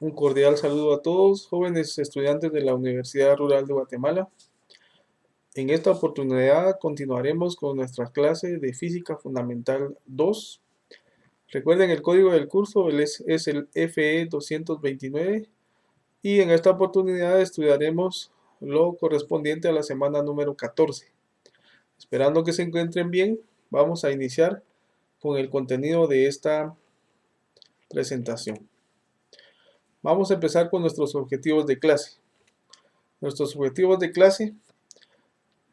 Un cordial saludo a todos, jóvenes estudiantes de la Universidad Rural de Guatemala. En esta oportunidad continuaremos con nuestra clase de Física Fundamental 2. Recuerden, el código del curso es el FE 229 y en esta oportunidad estudiaremos lo correspondiente a la semana número 14. Esperando que se encuentren bien, vamos a iniciar con el contenido de esta presentación. Vamos a empezar con nuestros objetivos de clase. Nuestros objetivos de clase,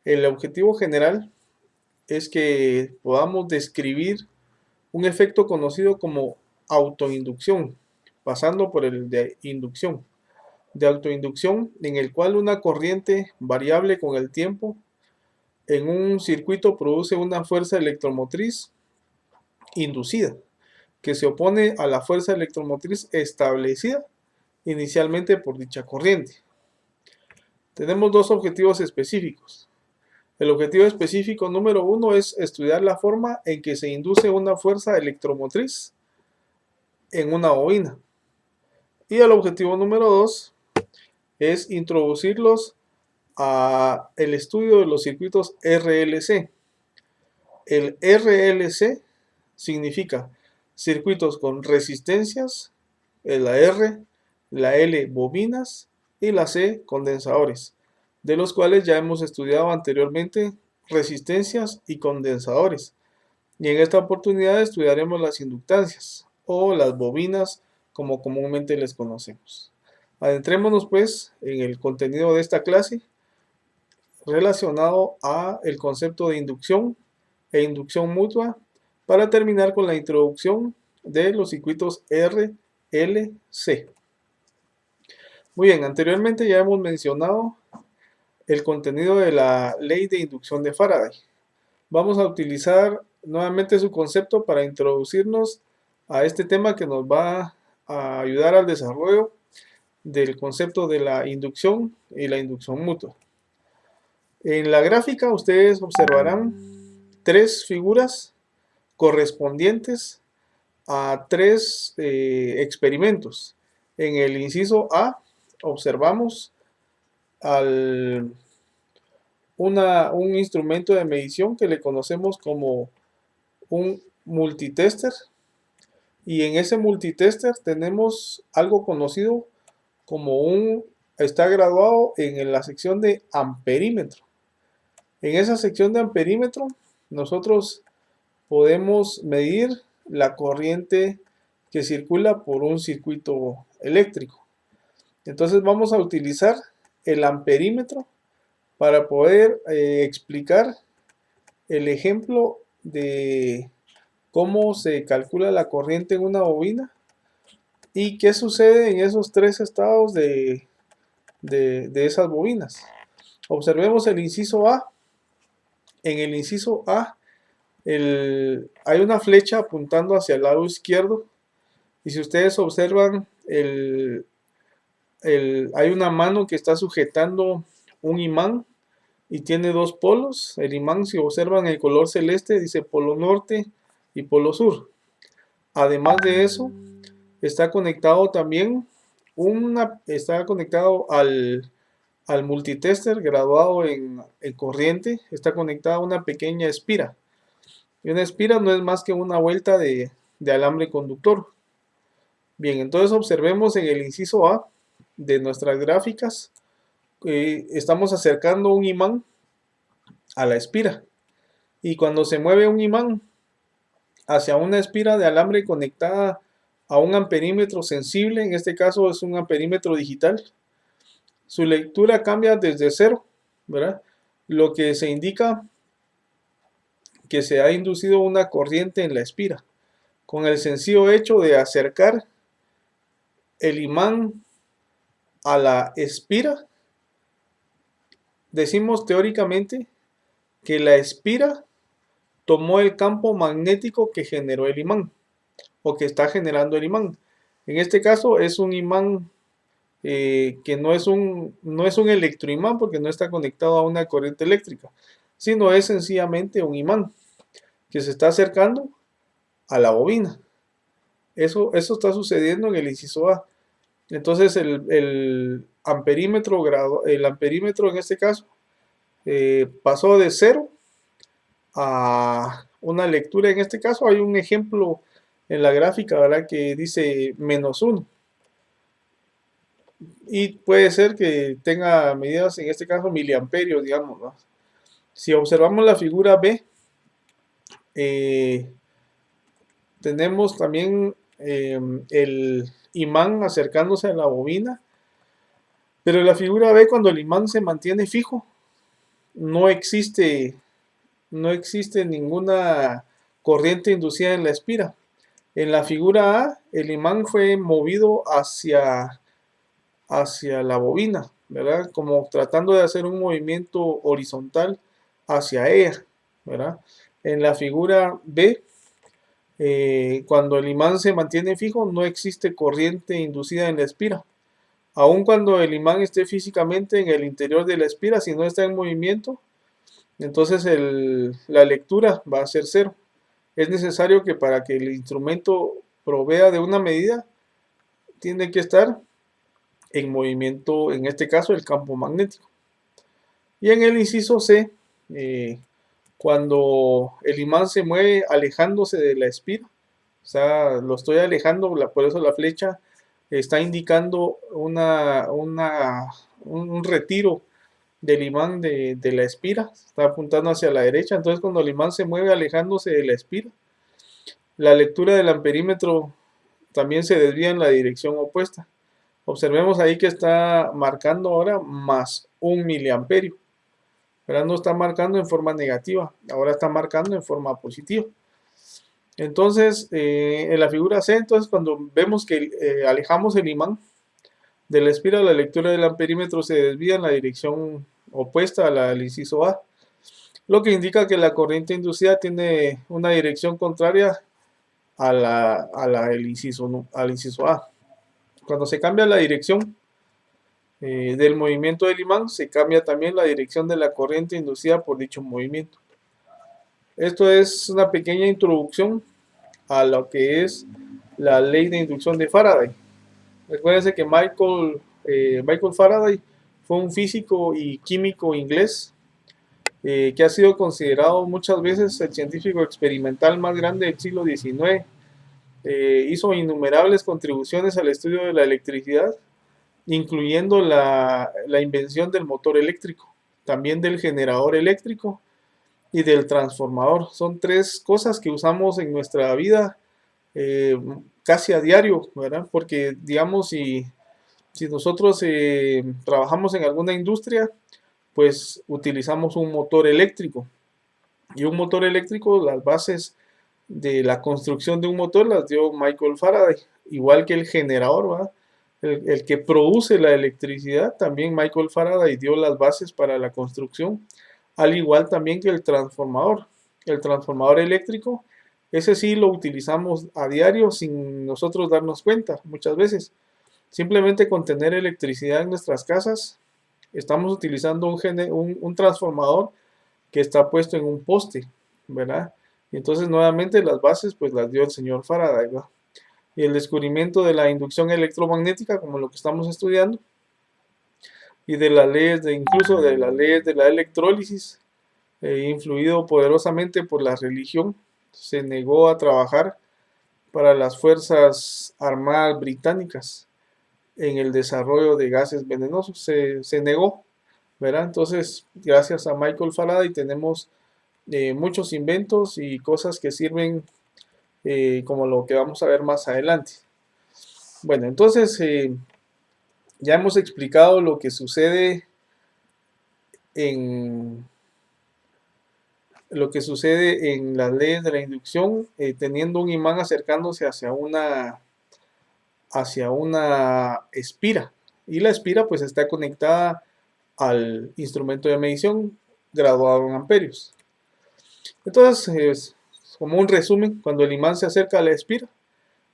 el objetivo general es que podamos describir un efecto conocido como autoinducción, pasando por el de inducción. De autoinducción, en el cual una corriente variable con el tiempo en un circuito produce una fuerza electromotriz inducida, que se opone a la fuerza electromotriz establecida inicialmente por dicha corriente. Tenemos dos objetivos específicos. El objetivo específico número 1 es estudiar la forma en que se induce una fuerza electromotriz en una bobina. Y el objetivo número 2 es introducirlos a el estudio de los circuitos RLC. El RLC significa circuitos con resistencias, la R, la L bobinas y la C condensadores, de los cuales ya hemos estudiado anteriormente resistencias y condensadores. Y en esta oportunidad estudiaremos las inductancias o las bobinas, como comúnmente les conocemos. Adentrémonos pues en el contenido de esta clase relacionado a el concepto de inducción e inducción mutua, para terminar con la introducción de los circuitos RLC. Muy bien, anteriormente ya hemos mencionado el contenido de la ley de inducción de Faraday. Vamos a utilizar nuevamente su concepto para introducirnos a este tema que nos va a ayudar al desarrollo del concepto de la inducción y la inducción mutua. En la gráfica ustedes observarán tres figuras correspondientes a tres experimentos. En el inciso A observamos un instrumento de medición que le conocemos como un multitester, y en ese multitester tenemos algo conocido como está graduado en la sección de amperímetro. En esa sección de amperímetro nosotros podemos medir la corriente que circula por un circuito eléctrico. Entonces vamos a utilizar el amperímetro para poder explicar el ejemplo de cómo se calcula la corriente en una bobina y qué sucede en esos tres estados de esas bobinas. Observemos el inciso A. En el inciso A hay una flecha apuntando hacia el lado izquierdo, y si ustedes observan hay una mano que está sujetando un imán y tiene dos polos. El imán, si observan el color celeste, dice polo norte y polo sur. Además de eso, está conectado también está conectado al multitester graduado en corriente. Está conectada una pequeña espira, y una espira no es más que una vuelta de alambre conductor. Bien, entonces observemos en el inciso A de nuestras gráficas, estamos acercando un imán a la espira, y cuando se mueve un imán hacia una espira de alambre conectada a un amperímetro sensible, en este caso es un amperímetro digital, su lectura cambia desde 0, ¿verdad? Lo que se indica que se ha inducido una corriente en la espira, con el sencillo hecho de acercar el imán a la espira. Decimos teóricamente que la espira tomó el campo magnético que generó el imán, o que está generando el imán. En este caso es un imán que no es un electroimán, porque no está conectado a una corriente eléctrica, sino es sencillamente un imán que se está acercando a la bobina. Eso está sucediendo en el inciso A. Entonces el amperímetro, en este caso pasó de 0 a una lectura. En este caso hay un ejemplo en la gráfica, ¿verdad?, que dice -1. Y puede ser que tenga medidas, en este caso miliamperios, digamos, ¿no? Si observamos la figura B, eh, tenemos también el imán acercándose a la bobina, pero en la figura B, cuando el imán se mantiene fijo, no existe, no existe ninguna corriente inducida en la espira. En la figura A, el imán fue movido hacia la bobina, ¿verdad? Como tratando de hacer un movimiento horizontal hacia ella, ¿verdad? En la figura B, cuando el imán se mantiene fijo, no existe corriente inducida en la espira. Aun cuando el imán esté físicamente en el interior de la espira, si no está en movimiento, entonces la lectura va a ser 0. Es necesario que para que el instrumento provea de una medida, tiene que estar en movimiento, en este caso el campo magnético. Y en el inciso C, cuando el imán se mueve alejándose de la espira, o sea, lo estoy alejando, por eso la flecha está indicando un retiro del imán de la espira, está apuntando hacia la derecha. Entonces cuando el imán se mueve alejándose de la espira, la lectura del amperímetro también se desvía en la dirección opuesta. Observemos ahí que está marcando ahora más 1 miliamperio, pero no está marcando en forma negativa, ahora está marcando en forma positiva. Entonces, en la figura C, entonces cuando vemos que alejamos el imán de la espira, la lectura del amperímetro se desvía en la dirección opuesta a la del inciso A, lo que indica que la corriente inducida tiene una dirección contraria al inciso A. Cuando se cambia la dirección del movimiento del imán, se cambia también la dirección de la corriente inducida por dicho movimiento. Esto es una pequeña introducción a lo que es la ley de inducción de Faraday. Recuérdense que Michael Faraday fue un físico y químico inglés que ha sido considerado muchas veces el científico experimental más grande del siglo XIX. Hizo innumerables contribuciones al estudio de la electricidad, incluyendo la invención del motor eléctrico, también del generador eléctrico y del transformador. Son 3 cosas que usamos en nuestra vida casi a diario, ¿verdad? Porque, digamos, si nosotros trabajamos en alguna industria, pues utilizamos un motor eléctrico. Y un motor eléctrico, las bases de la construcción de un motor las dio Michael Faraday, igual que el generador, ¿verdad? El que produce la electricidad, también Michael Faraday dio las bases para la construcción, al igual también que el transformador. El transformador eléctrico, ese sí lo utilizamos a diario sin nosotros darnos cuenta muchas veces. Simplemente con tener electricidad en nuestras casas, estamos utilizando un transformador que está puesto en un poste, ¿verdad? Y entonces nuevamente las bases pues las dio el señor Faraday, ¿verdad? Y el descubrimiento de la inducción electromagnética, como lo que estamos estudiando, y de las leyes incluso de las leyes de la electrólisis, influido poderosamente por la religión, se negó a trabajar para las Fuerzas Armadas Británicas en el desarrollo de gases venenosos, se negó, ¿verdad? Entonces, gracias a Michael Faraday tenemos muchos inventos y cosas que sirven como lo que vamos a ver más adelante. Bueno, entonces ya hemos explicado lo que sucede en las leyes de la inducción, teniendo un imán acercándose hacia una espira, y la espira pues está conectada al instrumento de medición graduado en amperios. Entonces, como un resumen, cuando el imán se acerca a la espira,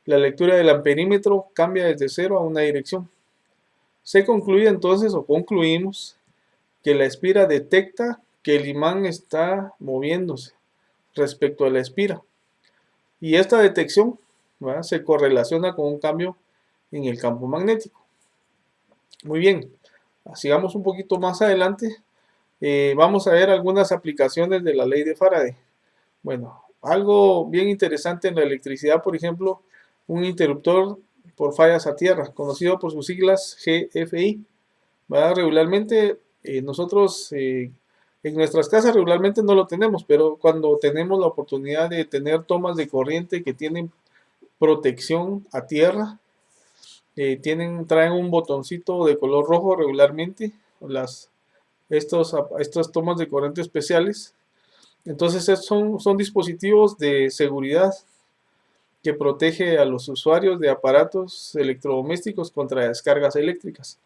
la lectura del amperímetro cambia desde 0 a una dirección. Se concluye entonces, o concluimos, que la espira detecta que el imán está moviéndose respecto a la espira. Y esta detección, ¿verdad?, se correlaciona con un cambio en el campo magnético. Muy bien, sigamos un poquito más adelante. Vamos a ver algunas aplicaciones de la ley de Faraday. Bueno, algo bien interesante en la electricidad, por ejemplo, un interruptor por fallas a tierra, conocido por sus siglas GFI. ¿Verdad? Regularmente nosotros en nuestras casas regularmente no lo tenemos, pero cuando tenemos la oportunidad de tener tomas de corriente que tienen protección a tierra, traen un botoncito de color rojo regularmente, estas tomas de corriente especiales. Entonces son dispositivos de seguridad que protege a los usuarios de aparatos electrodomésticos contra descargas eléctricas.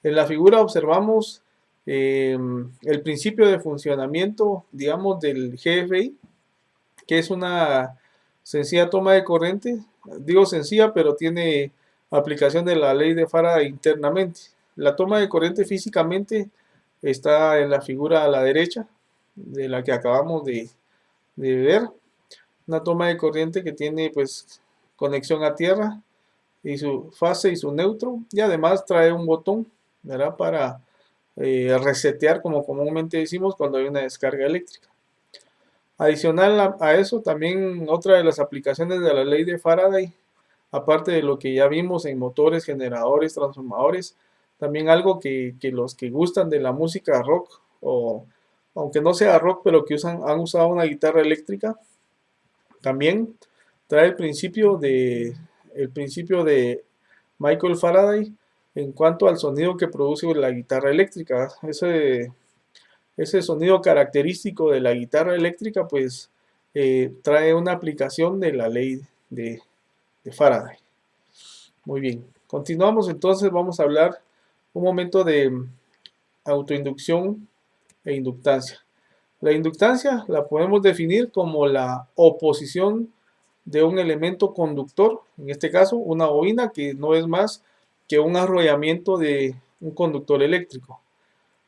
En la figura observamos el principio de funcionamiento, digamos, del GFI, que es una sencilla toma de corriente. Digo sencilla, pero tiene aplicación de la ley de Faraday internamente. La toma de corriente físicamente está en la figura a la derecha, de la que acabamos de ver. Una toma de corriente que tiene pues conexión a tierra y su fase y su neutro, y además trae un botón, ¿verdad? Para resetear, como comúnmente decimos, cuando hay una descarga eléctrica. Adicional a eso, también otra de las aplicaciones de la ley de Faraday, aparte de lo que ya vimos en motores, generadores, transformadores, también algo que los que gustan de la música rock, o aunque no sea rock, pero que han usado una guitarra eléctrica, también trae el principio de Michael Faraday en cuanto al sonido que produce la guitarra eléctrica. Ese sonido característico de la guitarra eléctrica pues trae una aplicación de la ley de Faraday. Muy bien, continuamos entonces, vamos a hablar un momento de autoinducción e inductancia. La inductancia la podemos definir como la oposición de un elemento conductor, en este caso una bobina, que no es más que un arrollamiento de un conductor eléctrico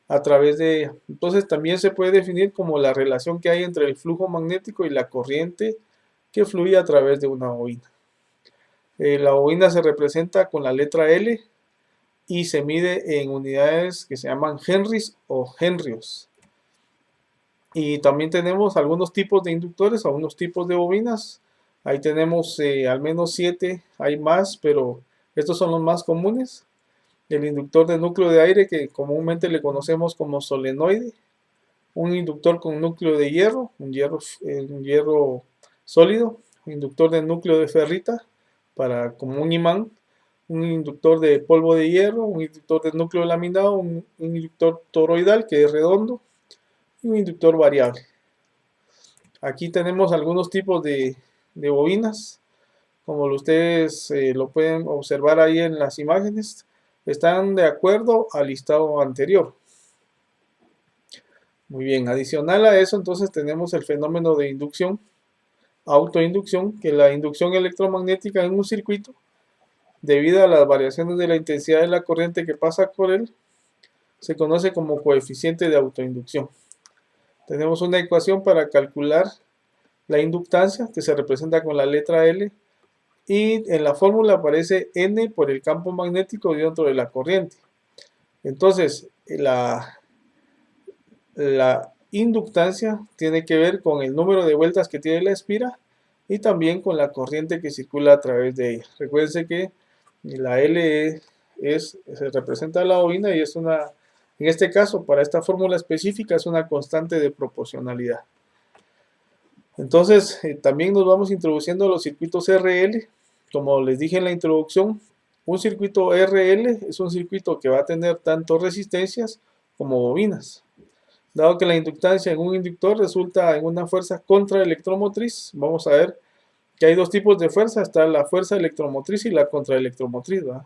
a través de ella. Entonces también se puede definir como la relación que hay entre el flujo magnético y la corriente que fluye a través de una bobina. La bobina se representa con la letra L y se mide en unidades que se llaman henrys o henrios. Y también tenemos algunos tipos de inductores, algunos tipos de bobinas. Ahí tenemos al menos 7, hay más, pero estos son los más comunes. El inductor de núcleo de aire, que comúnmente le conocemos como solenoide. Un inductor con núcleo de hierro, un hierro sólido. Un inductor de núcleo de ferrita, como un imán. Un inductor de polvo de hierro, un inductor de núcleo laminado, un inductor toroidal, que es redondo, y un inductor variable. Aquí tenemos algunos tipos de bobinas, como ustedes lo pueden observar ahí en las imágenes, están de acuerdo al listado anterior. Muy bien, adicional a eso entonces tenemos el fenómeno de inducción, autoinducción, que la inducción electromagnética en un circuito, debido a las variaciones de la intensidad de la corriente que pasa por él, se conoce como coeficiente de autoinducción. Tenemos una ecuación para calcular la inductancia, que se representa con la letra L, y en la fórmula aparece N por el campo magnético dentro de la corriente. Entonces, la inductancia tiene que ver con el número de vueltas que tiene la espira y también con la corriente que circula a través de ella. Recuerden que la L se representa la bobina y es en este caso, para esta fórmula específica, es una constante de proporcionalidad. Entonces, también nos vamos introduciendo a los circuitos RL. Como les dije en la introducción, un circuito RL es un circuito que va a tener tanto resistencias como bobinas. Dado que la inductancia en un inductor resulta en una fuerza contraelectromotriz, vamos a ver que hay dos tipos de fuerza. Está la fuerza electromotriz y la contraelectromotriz, ¿verdad?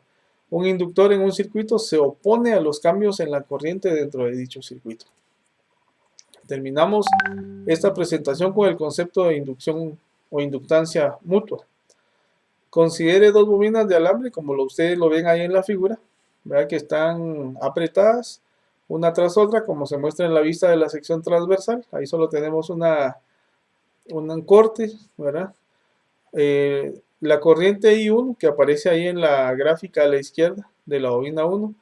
Un inductor en un circuito se opone a los cambios en la corriente dentro de dicho circuito. Terminamos esta presentación con el concepto de inducción o inductancia mutua. Considere dos bobinas de alambre, como ustedes lo ven ahí en la figura, ¿verdad? Que están apretadas una tras otra, como se muestra en la vista de la sección transversal. Ahí solo tenemos un corte, ¿verdad? La corriente I1, que aparece ahí en la gráfica a la izquierda de la bobina 1,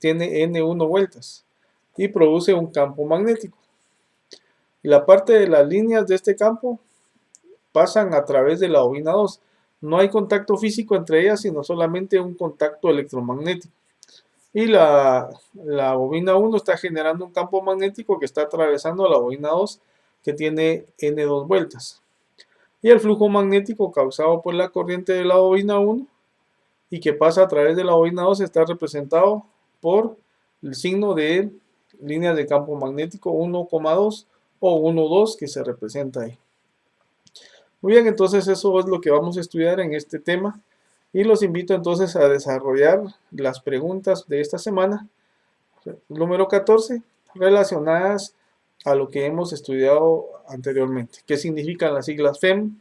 tiene N1 vueltas y produce un campo magnético. Y la parte de las líneas de este campo pasan a través de la bobina 2. No hay contacto físico entre ellas, sino solamente un contacto electromagnético. Y la bobina 1 está generando un campo magnético que está atravesando la bobina 2, que tiene N2 vueltas. Y el flujo magnético causado por la corriente de la bobina 1 y que pasa a través de la bobina 2 está representado por el signo de líneas de campo magnético 1,2 o 1,2 que se representa ahí. Muy bien, entonces eso es lo que vamos a estudiar en este tema y los invito entonces a desarrollar las preguntas de esta semana, número 14, relacionadas a lo que hemos estudiado anteriormente. ¿Qué significan las siglas FEM?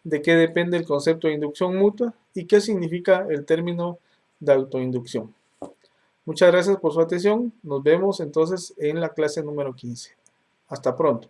¿De qué depende el concepto de inducción mutua? ¿Y qué significa el término de autoinducción? Muchas gracias por su atención. Nos vemos entonces en la clase número 15. Hasta pronto.